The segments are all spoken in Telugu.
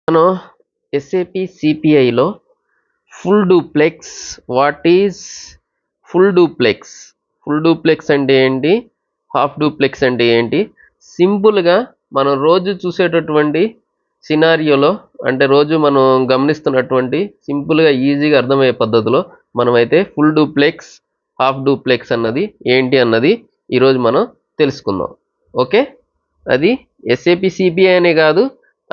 మనం ఎస్ఏపి సిపిఐలో full duplex. What is full duplex? Full duplex అంటే ఏంటి, హాఫ్ డూప్లెక్స్ అంటే ఏంటి, సింపుల్గా మనం రోజు చూసేటటువంటి సినారియోలో, అంటే రోజు మనం గమనిస్తున్నటువంటి సింపుల్గా ఈజీగా అర్థమయ్యే పద్ధతిలో మనమైతే ఫుల్ డూప్లెక్స్, హాఫ్ డూప్లెక్స్ అన్నది ఏంటి అన్నది ఈరోజు మనం తెలుసుకుందాం. ఓకే, అది ఎస్ఏపి సిపిఐ అనే కాదు,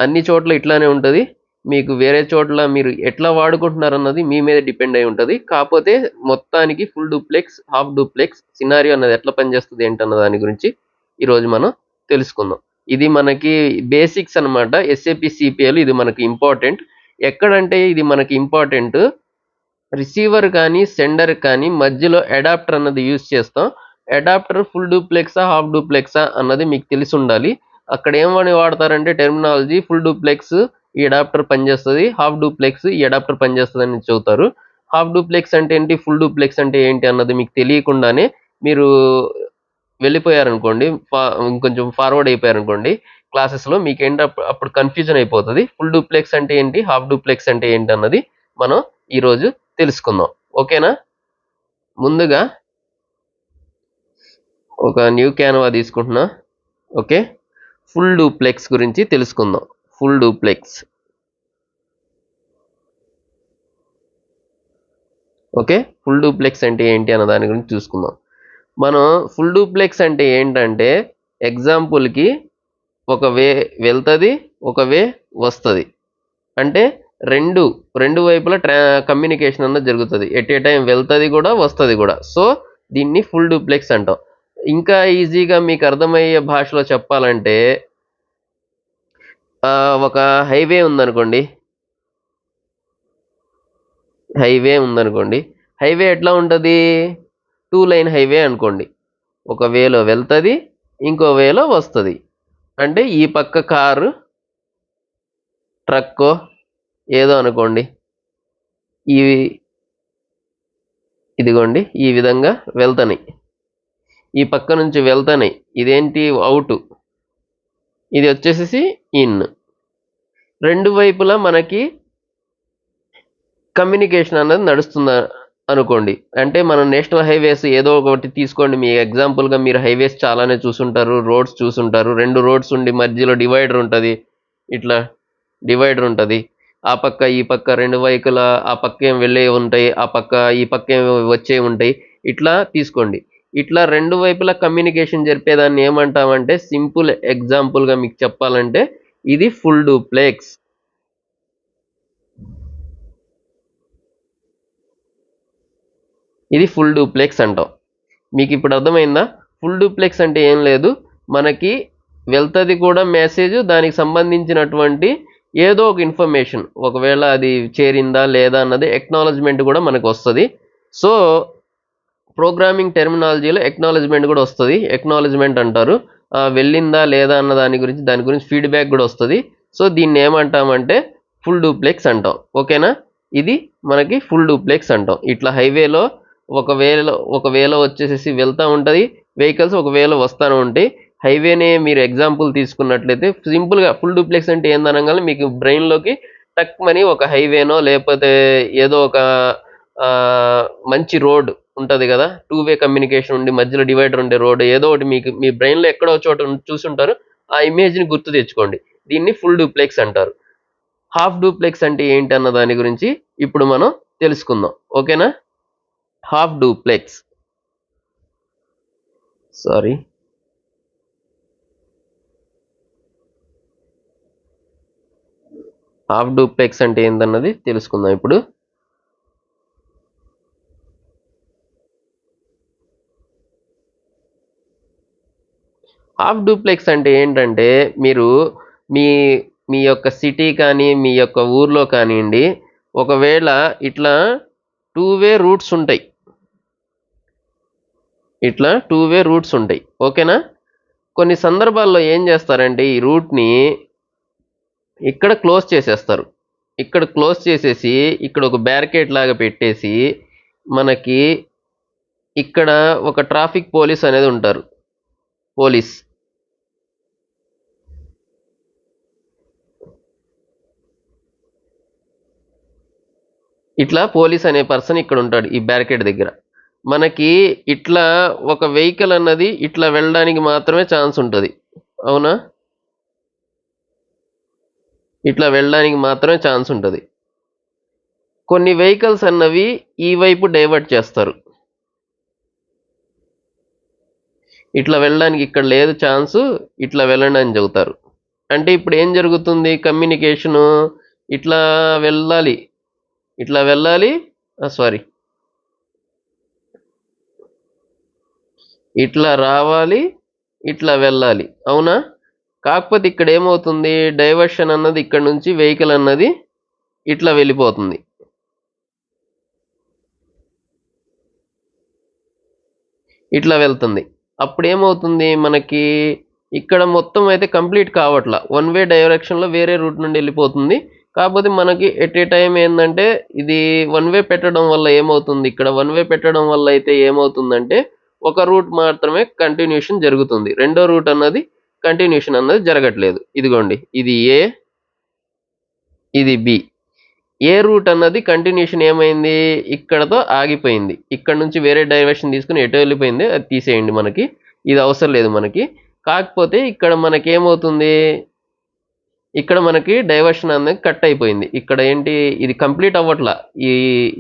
అన్ని చోట్ల ఇట్లానే ఉంటుంది. మీకు వేరే చోట్ల మీరు ఎట్లా వాడుకుంటున్నారు అన్నది మీ మీద డిపెండ్ అయి ఉంటుంది. కాకపోతే మొత్తానికి full duplex, half duplex scenario అన్నది ఎట్లా పనిచేస్తుంది ఏంటన్న దాని గురించి ఈరోజు మనం తెలుసుకుందాం. ఇది మనకి బేసిక్స్ అనమాట. ఎస్ఏపి సిపిఐలు ఇది మనకి ఇంపార్టెంట్. ఎక్కడంటే ఇది మనకి ఇంపార్టెంట్, రిసీవర్ కానీ సెండర్ కానీ మధ్యలో అడాప్టర్ అన్నది యూజ్ చేస్తాం. అడాప్టర్ ఫుల్ డూప్లెక్సా హాఫ్ డూప్లెక్సా అన్నది మీకు తెలిసి ఉండాలి. అక్కడ ఏమని వాడతారంటే టెర్మినాలజీ ఫుల్ డూప్లెక్స్ ఈ అడాప్టర్ పనిచేస్తుంది, హాఫ్ డూప్లెక్స్ ఈ అడాప్టర్ పనిచేస్తుంది అని చెబుతారు. హాఫ్ డూప్లెక్స్ అంటే ఏంటి, ఫుల్ డూప్లెక్స్ అంటే ఏంటి అన్నది మీకు తెలియకుండానే మీరు వెళ్ళిపోయారనుకోండి, కొంచెం ఫార్వర్డ్ అయిపోయారనుకోండి క్లాసెస్లో, మీకేంటి అప్పుడు కన్ఫ్యూజన్ అయిపోతుంది. ఫుల్ డూప్లెక్స్ అంటే ఏంటి, హాఫ్ డూప్లెక్స్ అంటే ఏంటి అన్నది మనం ఈరోజు తెలుసుకుందాం. ఓకేనా? ముందుగా ఒక న్యూ క్యాన్వా తీసుకుంటున్నా. ఓకే, ఫుల్ డూప్లెక్స్ గురించి తెలుసుకుందాం. Full duplex. Okay, full duplex అంటే ఏంటి అన్న దాని గురించి చూసుకుందాం. మనం ఫుల్ డూప్లెక్స్ అంటే ఏంటంటే, ఎగ్జాంపుల్కి ఒక వే వెళ్తుంది, ఒక వే వస్తుంది. అంటే రెండు వైపులా కమ్యూనికేషన్ అన్నది జరుగుతుంది. ఎట్ ఏ టైం వెళ్తుంది కూడా వస్తుంది కూడా. సో దీన్ని ఫుల్ డూప్లెక్స్ అంటాం. ఇంకా ఈజీగా మీకు అర్థమయ్యే భాషలో చెప్పాలంటే, ఒక హైవే ఉందనుకోండి, హైవే ఎట్లా ఉంటుంది, 2 లైన్ హైవే అనుకోండి. ఒక వేలో వెళ్తుంది, ఇంకో వేలో వస్తుంది. అంటే ఈ పక్క కారు, ట్రక్కో ఏదో అనుకోండి, ఇదిగోండి ఈ విధంగా వెళ్తాయి. ఈ పక్క నుంచి వెళ్తాయి. ఇదేంటి, అవుట్. ఇది వచ్చేసి ఇన్. రెండు వైపులా మనకి కమ్యూనికేషన్ అన్నది నడుస్తుంది అనుకోండి. అంటే మనం నేషనల్ హైవేస్ ఏదో ఒకటి తీసుకోండి. మీ ఎగ్జాంపుల్గా మీరు హైవేస్ చాలానే చూసుంటారు, రోడ్స్ చూసుంటారు. 2 రోడ్స్ ఉండి మధ్యలో డివైడర్ ఉంటుంది. ఇట్లా డివైడర్ ఉంటుంది. ఆ పక్క ఈ పక్క 2 వైపులా ఆ పక్క ఏం వెళ్ళే ఉంటాయి, ఆ పక్క ఈ పక్క ఏం వచ్చే ఉంటాయి. ఇట్లా తీసుకోండి. ఇట్లా 2 వైపులా కమ్యూనికేషన్ జరిపేదాన్ని ఏమంటామంటే, సింపుల్ ఎగ్జాంపుల్గా మీకు చెప్పాలంటే ఇది ఫుల్ డూప్లెక్స్. ఇది ఫుల్ డూప్లెక్స్ అంటాం. మీకు ఇప్పుడు అర్థమైందా? ఫుల్ డూప్లెక్స్ అంటే ఏం లేదు, మనకి వెళ్తుంది కూడా మెసేజ్, దానికి సంబంధించినటువంటి ఏదో ఒక ఇన్ఫర్మేషన్, ఒకవేళ అది చేరిందా లేదా అన్నది ఎక్నాలజ్మెంట్ కూడా మనకు వస్తుంది. సో ప్రోగ్రామింగ్ టెర్మినాలజీలో ఎక్నాలజ్మెంట్ కూడా వస్తుంది. ఎక్నాలజ్మెంట్ అంటారు. వెళ్ళిందా లేదా అన్న దాని గురించి ఫీడ్బ్యాక్ కూడా వస్తుంది. సో దీన్ని ఏమంటామంటే ఫుల్ డూప్లెక్స్ అంటాం. ఓకేనా? ఇది మనకి ఫుల్ డూప్లెక్స్ అంటాం. ఇట్లా హైవేలో ఒక వేలో వచ్చేసి వెళ్తూ ఉంటుంది వెహికల్స్, ఒక వేలో వస్తూనే ఉంటాయి. హైవేనే మీరు ఎగ్జాంపుల్ తీసుకున్నట్లయితే సింపుల్గా ఫుల్ డూప్లెక్స్ అంటే ఏందనగానే మీకు బ్రెయిన్లోకి టక్ మని ఒక హైవేనో లేకపోతే ఏదో ఒక మంచి రోడ్ ఉంటుంది కదా, 2 వే కమ్యూనికేషన్ ఉండి మధ్యలో డివైడర్ ఉండే రోడ్, ఏదో ఒకటి మీకు మీ బ్రెయిన్లో ఎక్కడో చోట చూసుంటారు. ఆ ఇమేజ్ని గుర్తు తెచ్చుకోండి. దీన్ని ఫుల్ డూప్లెక్స్ అంటారు. హాఫ్ డూప్లెక్స్ అంటే ఏంటి అన్న దాని గురించి ఇప్పుడు మనం తెలుసుకుందాం. ఓకేనా? హాఫ్ డూప్లెక్స్, హాఫ్ డూప్లెక్స్ అంటే ఏంటన్నది తెలుసుకుందాం ఇప్పుడు. హాఫ్ డూప్లెక్స్ అంటే ఏంటంటే, మీరు మీ యొక్క సిటీ కానీ మీ యొక్క ఊర్లో కానివ్వండి, ఒకవేళ ఇట్లా 2 వే రూట్స్ ఉంటాయి. ఓకేనా? కొన్ని సందర్భాల్లో ఏం చేస్తారంటే ఈ రూట్ని ఇక్కడ క్లోజ్ చేసేస్తారు. ఇక్కడ క్లోజ్ చేసేసి ఇక్కడ ఒక బ్యారికేడ్ లాగా పెట్టేసి, మనకి ఇక్కడ ఒక ట్రాఫిక్ పోలీస్ అనేది ఉంటారు. ఇట్లా పోలీస్ అనే పర్సన్ ఇక్కడ ఉంటాడు ఈ బ్యారికేడ్ దగ్గర. మనకి ఇట్లా ఒక వెహికల్ అన్నది ఇట్లా వెళ్ళడానికి మాత్రమే ఛాన్స్ ఉంటుంది, అవునా? ఇట్లా వెళ్ళడానికి మాత్రమే ఛాన్స్ ఉంటుంది. కొన్ని వెహికల్స్ అన్నవి ఈ వైపు డైవర్ట్ చేస్తారు, ఇట్లా వెళ్ళడానికి ఇక్కడ లేదు ఛాన్సు, ఇట్లా వెళ్ళండి అని చెబుతారు. అంటే ఇప్పుడు ఏం జరుగుతుంది, కమ్యూనికేషను ఇట్లా వెళ్ళాలి, ఇట్లా వెళ్ళాలి, సారీ ఇట్లా రావాలి, ఇట్లా వెళ్ళాలి, అవునా? కాకపోతే ఇక్కడ ఏమవుతుంది, డైవర్షన్ అన్నది ఇక్కడ నుంచి వెహికల్ అన్నది ఇట్లా వెళ్ళిపోతుంది. ఇట్లా వెళ్తుంది. అప్పుడు ఏమవుతుంది, మనకి ఇక్కడ మొత్తం అయితే కంప్లీట్ కావట్లా, వన్ వే డైరెక్షన్లో వేరే రూట్ నుండి వెళ్ళిపోతుంది. కాకపోతే మనకి ఎట్ ఏ టైం ఏంటంటే ఇది వన్ వే పెట్టడం వల్ల ఏమవుతుంది, ఇక్కడ వన్ వే పెట్టడం వల్ల అయితే ఏమవుతుందంటే ఒక రూట్ మాత్రమే కంటిన్యూషన్ జరుగుతుంది, రెండో రూట్ అన్నది కంటిన్యూషన్ అన్నది జరగట్లేదు. ఇదిగోండి, ఇది ఏ, ఇది బి. ఏ రూట్ అన్నది కంటిన్యూషన్ ఏమైంది, ఇక్కడతో ఆగిపోయింది. ఇక్కడ నుంచి వేరే డైరెక్షన్ తీసుకుని ఎటు వెళ్ళిపోయింది అది తీసేయండి, మనకి ఇది అవసరం లేదు మనకి. కాకపోతే ఇక్కడ మనకి ఏమవుతుంది, ఇక్కడ మనకి డైవర్షన్ అనేది కట్ అయిపోయింది. ఇక్కడ ఏంటి, ఇది కంప్లీట్ అవ్వట్లా,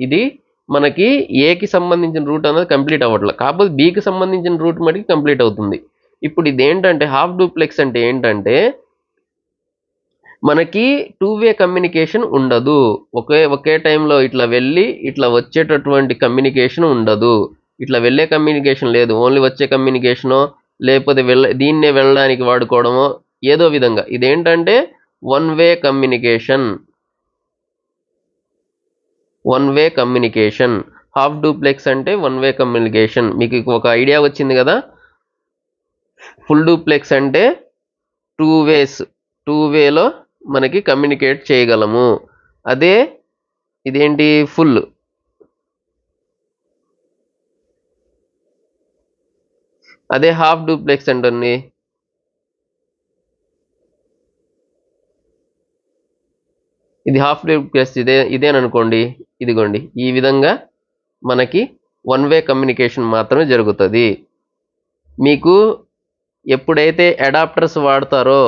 ఇది మనకి ఏకి సంబంధించిన రూట్ అనేది కంప్లీట్ అవ్వట్లా, కాకపోతే బికి సంబంధించిన రూట్ మటుకి కంప్లీట్ అవుతుంది. ఇప్పుడు ఇది ఏంటంటే హాఫ్ డూప్లెక్స్ అంటే ఏంటంటే మనకి టూ వే కమ్యూనికేషన్ ఉండదు, ఒకే టైంలో ఇట్లా వెళ్ళి ఇట్లా వచ్చేటటువంటి కమ్యూనికేషన్ ఉండదు. ఇట్లా వెళ్ళే కమ్యూనికేషన్ లేదు, ఓన్లీ వచ్చే కమ్యూనికేషనో లేకపోతే దీన్నే వెళ్ళడానికి వాడుకోవడమో ఏదో విధంగా. ఇదేంటంటే one way communication, one way communication. Half duplex అంటే వన్ వే కమ్యూనికేషన్. మీకు ఒక ఐడియా వచ్చింది కదా. ఫుల్ డూప్లెక్స్ అంటే టూ వేస్, టూ వేలో మనకి కమ్యూనికేట్ చేయగలము. అదే ఇదేంటి ఫుల్, అదే హాఫ్ డూప్లెక్స్ అంటుంది. ఇది హాఫ్ డూప్లెక్స్ ఇదేననుకోండి, ఇదిగోండి ఈ విధంగా మనకి వన్ వే కమ్యూనికేషన్ మాత్రమే జరుగుతుంది. మీకు ఎప్పుడైతే అడాప్టర్స్ వాడతారో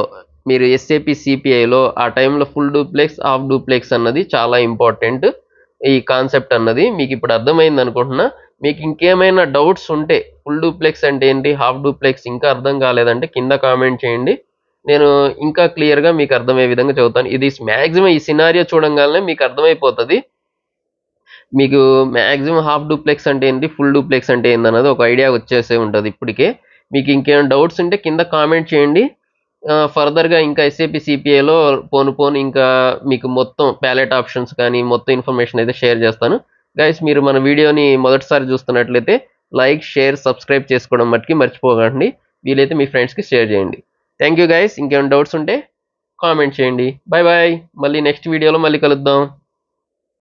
మీరు ఎస్ఏపి సిపిఐలో, ఆ టైంలో ఫుల్ డూప్లెక్స్ హాఫ్ డూప్లెక్స్ అన్నది చాలా ఇంపార్టెంట్. ఈ కాన్సెప్ట్ అన్నది మీకు ఇప్పుడు అర్థమైంది అనుకుంటున్నా. మీకు ఇంకేమైనా డౌట్స్ ఉంటే ఫుల్ డూప్లెక్స్ అంటే ఏంటి, హాఫ్ డూప్లెక్స్ ఇంకా అర్థం కాలేదంటే కింద కామెంట్ చేయండి, నేను ఇంకా క్లియర్గా మీకు అర్థమయ్యే విధంగా చదువుతాను. ఇది మ్యాక్సిమం ఈ సినారియో చూడంగానే మీకు అర్థమైపోతుంది. మీకు మ్యాక్సిమం హాఫ్ డూప్లెక్స్ అంటే ఏంటి, ఫుల్ డూప్లెక్స్ అంటే ఏంటి అన్నది ఒక ఐడియా వచ్చేసే ఉంటుంది ఇప్పటికే. మీకు ఇంకేమైనా డౌట్స్ ఉంటే కింద కామెంట్ చేయండి. ఫర్దర్గా ఇంకా ఎస్ఏపి సిపిఐలో పోను ఇంకా మీకు మొత్తం ప్యాలెట్ ఆప్షన్స్ కానీ మొత్తం ఇన్ఫర్మేషన్ అయితే షేర్ చేస్తాను. గైస్, మీరు మన వీడియోని మొదటిసారి చూస్తున్నట్లయితే లైక్, షేర్, సబ్స్క్రైబ్ చేసుకోవడం మట్టుకి మర్చిపోకండి. వీలైతే మీ ఫ్రెండ్స్కి షేర్ చేయండి. Thank you guys. ఇంకేమైనా డౌట్స్ ఉంటే కామెంట్ చేయండి. Bye bye. మళ్ళీ నెక్స్ట్ వీడియోలో మళ్ళీ కలుద్దాం.